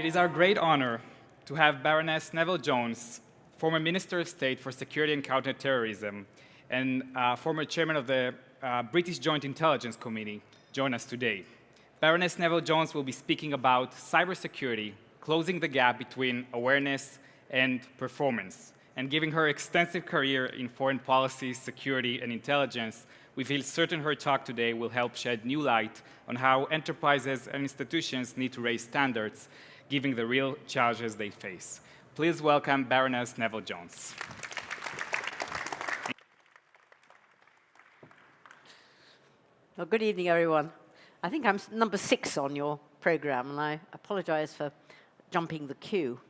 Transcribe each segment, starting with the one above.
is our great honor to have Baroness Neville-Jones, former Minister of State for Security and Counterterrorism, and former Chairman of the British Joint Intelligence Committee, join us today. Baroness Neville-Jones will be speaking about cybersecurity, closing the gap between awareness and performance. And given her extensive career in foreign policy, security, and intelligence, we feel certain her talk today will help shed new light on how enterprises and institutions need to raise standards, given the real challenges they face. Please welcome Baroness Neville-Jones. Well, good evening, everyone. I think I'm number 6 on your program, and I apologize for jumping the queue.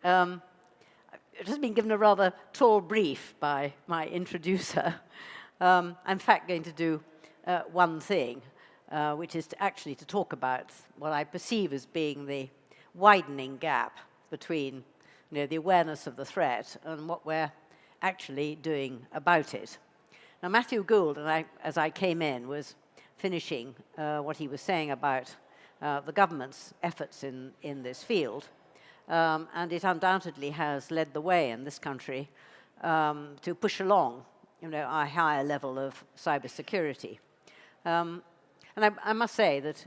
It has been given a rather tall brief by my introducer. I'm in fact going to do one thing, which is actually to talk about what I perceive as being the widening gap between the awareness of the threat and what we're actually doing about it. Now, Matthew Gould, as I came in, was finishing what he was saying about the government's efforts in this field. And it undoubtedly has led the way in this country to push along a higher level of cybersecurity. And I must say that,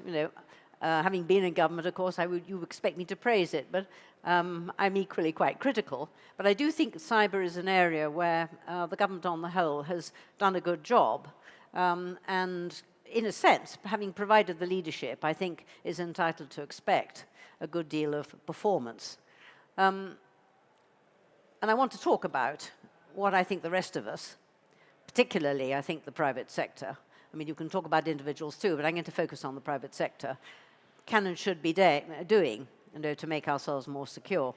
having been in government, of course, you expect me to praise it, but I'm equally quite critical. But I do think cyber is an area where the government on the whole has done a good job. And in a sense, having provided the leadership, I think is entitled to expect a good deal of performance. And I want to talk about what I think the rest of us, particularly I think the private sector, I mean you can talk about individuals too, but I'm going to focus on the private sector, can and should be doing to make ourselves more secure.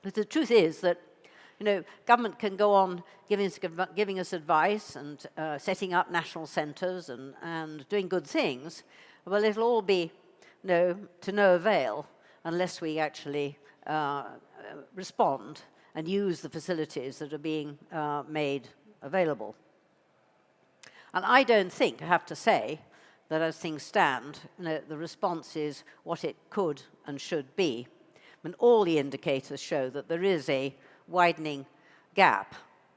But the truth is that government can go on giving us advice and setting up national centres and doing good things, but it'll all be to no avail unless we actually respond and use the facilities that are being made available. And I don't think, I have to say, that as things stand, the response is what it could and should be. I mean, all the indicators show that there is a widening gap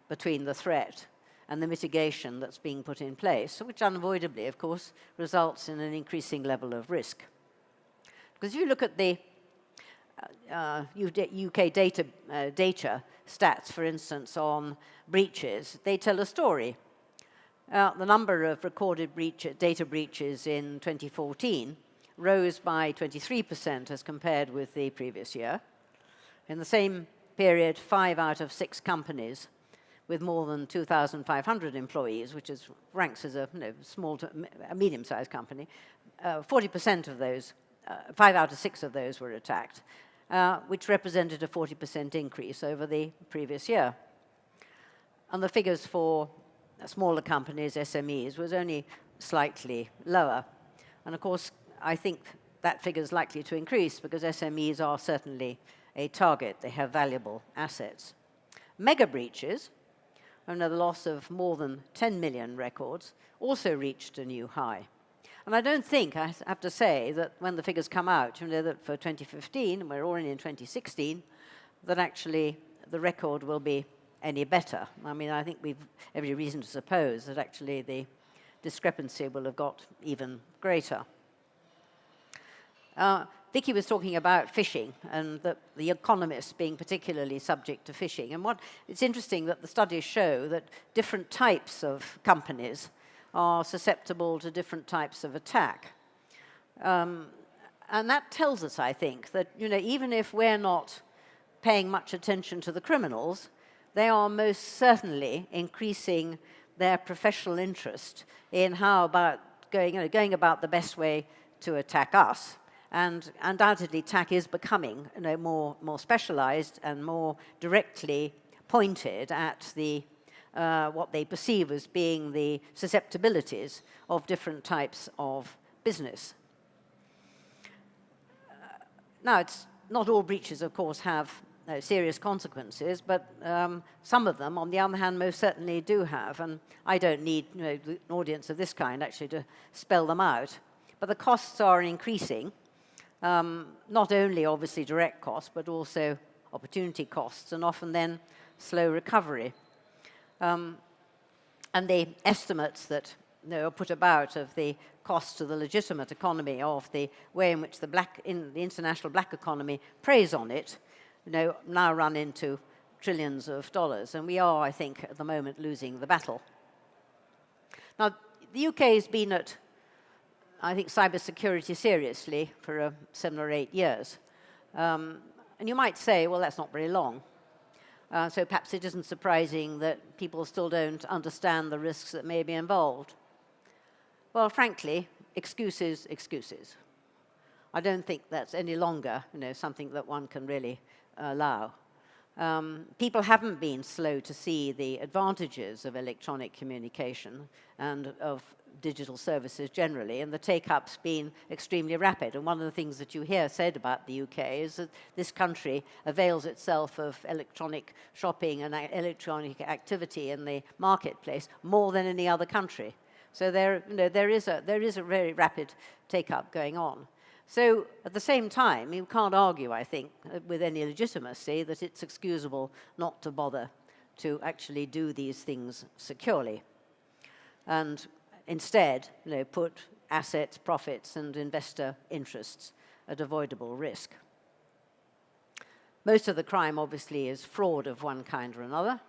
between the threat and the mitigation that's being put in place, which unavoidably, of course, results in an increasing level of risk. Because if you look at the UK data stats, for instance, on breaches, they tell a story. The number of recorded data breaches in 2014 rose by 23% as compared with the previous year. In the same period, 5 out of 6 companies with more than 2,500 employees, which ranks as a small to a medium-sized company, 40% of those, 5 out of 6 of those were attacked, which represented a 40% increase over the previous year. And the figures for smaller companies, SMEs, was only slightly lower. And of course, I think that figure is likely to increase because SMEs are certainly a target. They have valuable assets. Mega breaches, the loss of more than 10 million records, also reached a new high. And I don't think, I have to say, that when the figures come out, that for 2015, and we're already in 2016, that actually the record will be any better. I mean, I think we've every reason to suppose that actually the discrepancy will have got even greater. Vicky was talking about phishing and the economists being particularly subject to phishing. And it's interesting that the studies show that different types of companies are susceptible to different types of attack. And that tells us, I think, that even if we're not paying much attention to the criminals, they are most certainly increasing their professional interest in how about going about the best way to attack us. And undoubtedly, attack is becoming more specialized and more directly pointed at what they perceive as being the susceptibilities of different types of business. Now, it's not all breaches, of course, have serious consequences, but some of them, on the other hand, most certainly do have. And I don't need an audience of this kind, actually, to spell them out. But the costs are increasing. Not only obviously direct costs, but also opportunity costs, and often then slow recovery. And the estimates that are put about of the cost to the legitimate economy, of the way in which the international black economy preys on it, now run into trillions of dollars. And we are, I think, at the moment losing the battle. Now, the UK has been at, I think, cybersecurity seriously for 7 or 8 years. And you might say, well, that's not very long. So perhaps it isn't surprising that people still don't understand the risks that may be involved. Well, frankly, excuses. I don't think that's any longer, something that one can really allow. People haven't been slow to see the advantages of electronic communication and of digital services generally, and the take-up's been extremely rapid. And one of the things that you hear said about the UK is that this country avails itself of electronic shopping and electronic activity in the marketplace more than any other country. So there is a very rapid take-up going on. So at the same time, you can't argue, I think, with any legitimacy that it's excusable not to bother to actually do these things securely. And instead, put assets, profits, and investor interests at avoidable risk. Most of the crime, obviously, is fraud of one kind or another.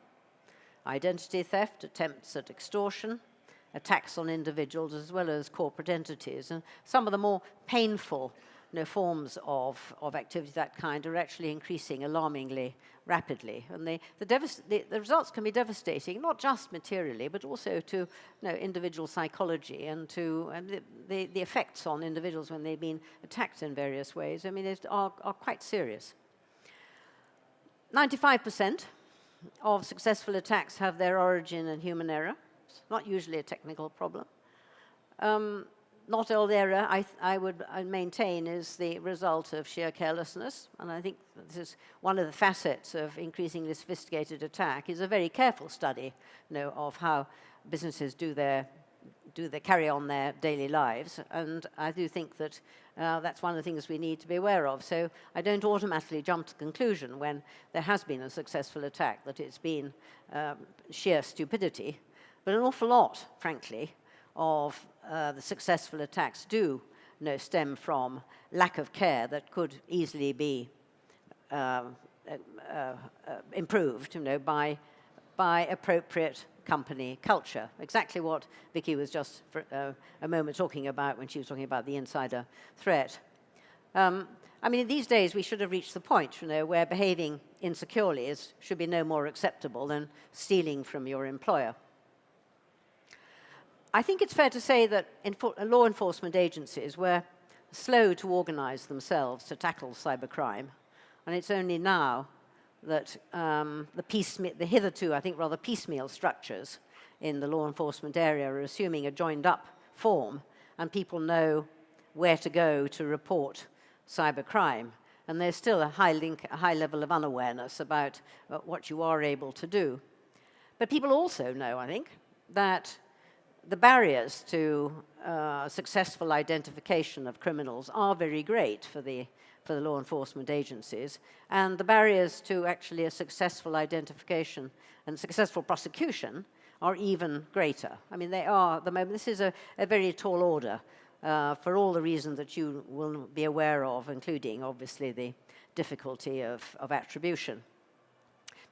Identity theft, attempts at extortion, attacks on individuals as well as corporate entities. And some of the more painful forms of activity of that kind are actually increasing alarmingly rapidly. And the results can be devastating, not just materially, but also to individual psychology and to the effects on individuals when they've been attacked in various ways. I mean, are quite serious. 95% of successful attacks have their origin in human error. It's not usually a technical problem. Not all error, I would maintain, is the result of sheer carelessness. And I think this is one of the facets of increasingly sophisticated attack, is a very careful study of how businesses carry on their daily lives. And I do think that that's one of the things we need to be aware of. So I don't automatically jump to the conclusion when there has been a successful attack that it's been sheer stupidity. But an awful lot, frankly, of the successful attacks do stem from lack of care that could easily be improved by appropriate company culture. Exactly what Vicky was just for a moment talking about when she was talking about the insider threat. I mean, these days we should have reached the point where behaving insecurely should be no more acceptable than stealing from your employer. I think it's fair to say that law enforcement agencies were slow to organize themselves to tackle cybercrime, and it's only now that the hitherto, I think, rather piecemeal structures in the law enforcement area are assuming a joined-up form, and people know where to go to report cybercrime. And there's still a high level of unawareness about what you are able to do. But people also know, I think, that the barriers to successful identification of criminals are very great for the law enforcement agencies, and the barriers to actually a successful identification and successful prosecution are even greater. I mean, they are at the moment. This is a very tall order for all the reasons that you will be aware of, including, obviously, the difficulty of attribution.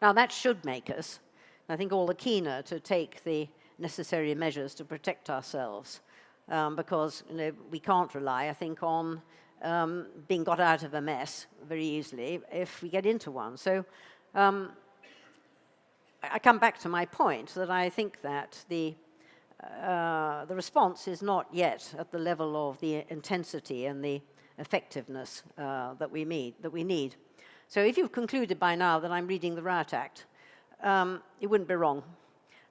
Now, that should make us, I think, all the keener to take the necessary measures to protect ourselves, because we can't rely, I think, on being got out of a mess very easily if we get into one. So I come back to my point that I think that the response is not yet at the level of the intensity and the effectiveness that we need. So if you've concluded by now that I'm reading the Riot Act, you wouldn't be wrong.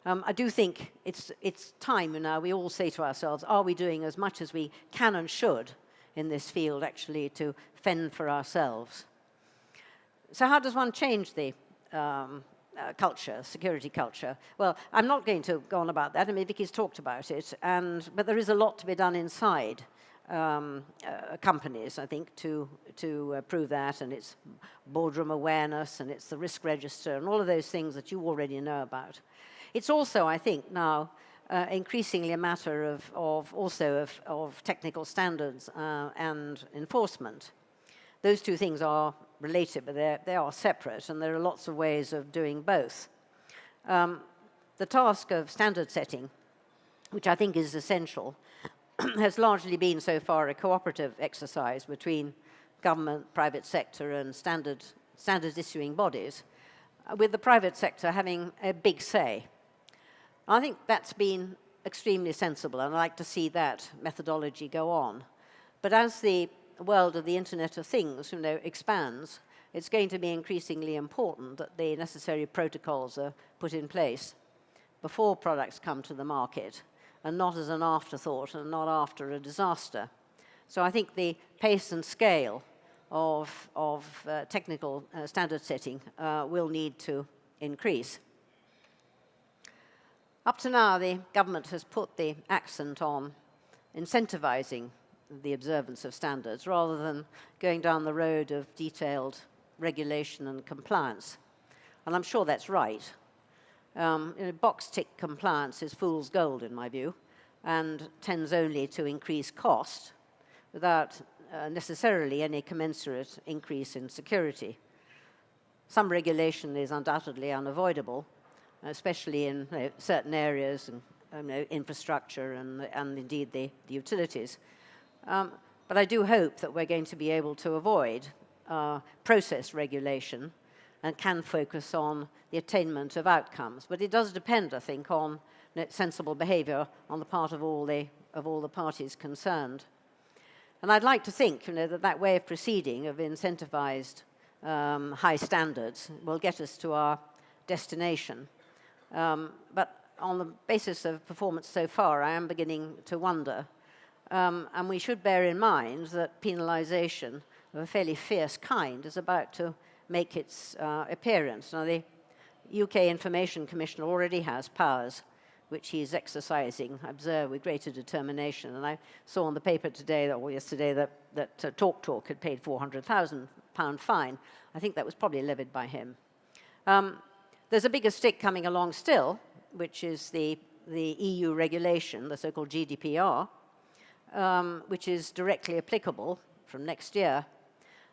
I do think it's time now we all say to ourselves, are we doing as much as we can and should in this field actually to fend for ourselves? So how does one change the culture, security culture? Well, I'm not going to go on about that. I mean, Vicky's talked about it, but there is a lot to be done inside companies, I think, to prove that, and it's boardroom awareness, and it's the risk register, and all of those things that you already know about. It's also, I think, now increasingly a matter of technical standards and enforcement. Those two things are related, but they are separate, and there are lots of ways of doing both. The task of standard setting, which I think is essential, has largely been so far a cooperative exercise between government, private sector, and standard issuing bodies, with the private sector having a big say. I think that's been extremely sensible, and I'd like to see that methodology go on. But as the world of the Internet of Things, expands, it's going to be increasingly important that the necessary protocols are put in place before products come to the market, and not as an afterthought and not after a disaster. So I think the pace and scale of technical standard setting will need to increase. Up to now, the government has put the accent on incentivizing the observance of standards rather than going down the road of detailed regulation and compliance. And I'm sure that's right. Box-tick compliance is fool's gold, in my view, and tends only to increase cost without necessarily any commensurate increase in security. Some regulation is undoubtedly unavoidable, especially in certain areas and infrastructure and indeed the utilities. But I do hope that we're going to be able to avoid process regulation and can focus on the attainment of outcomes. But it does depend, I think, on sensible behavior on the part of all the parties concerned. And I'd like to think that way of proceeding, of incentivized high standards, will get us to our destination. But on the basis of performance so far, I am beginning to wonder. And we should bear in mind that penalization of a fairly fierce kind is about to make its appearance. Now, the UK Information Commissioner already has powers which he's exercising, I observe, with greater determination. And I saw on the paper today, or yesterday, that TalkTalk had paid £400,000 fine. I think that was probably levied by him. There's a bigger stick coming along still, which is the EU regulation, the so-called GDPR, which is directly applicable from next year,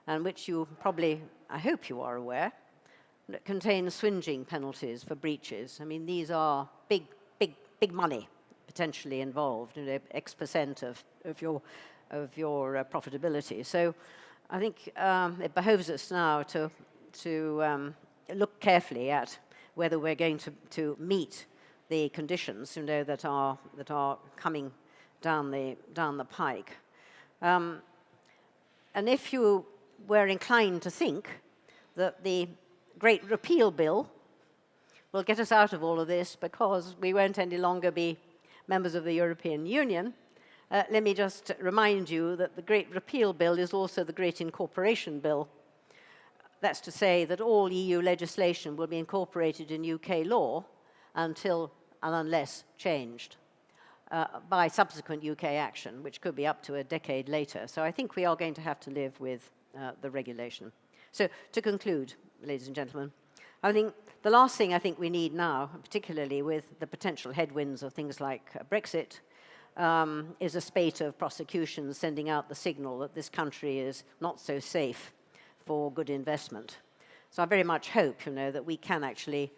and which you probably, I hope you are aware, that contains swingeing penalties for breaches. I mean, these are big money potentially involved, X% of your profitability. So I think it behoves us now to look carefully at whether we're going to meet the conditions that are coming down the pike. And if you were inclined to think that the Great Repeal Bill will get us out of all of this because we won't any longer be members of the European Union, let me just remind you that the Great Repeal Bill is also the Great Incorporation Bill. That's to say that all EU legislation will be incorporated in UK law until and unless changed by subsequent UK action, which could be up to a decade later. So I think we are going to have to live with the regulation. So to conclude, ladies and gentlemen, I think the last thing I think we need now, particularly with the potential headwinds of things like Brexit, is a spate of prosecutions sending out the signal that this country is not so safe for good investment. So I very much hope, that we can actually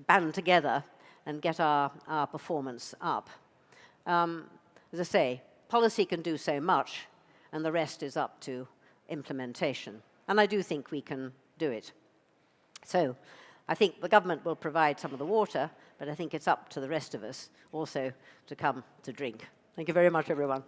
band together and get our performance up. As I say, policy can do so much, and the rest is up to implementation. And I do think we can do it. So I think the government will provide some of the water, but I think it's up to the rest of us also to come to drink. Thank you very much, everyone.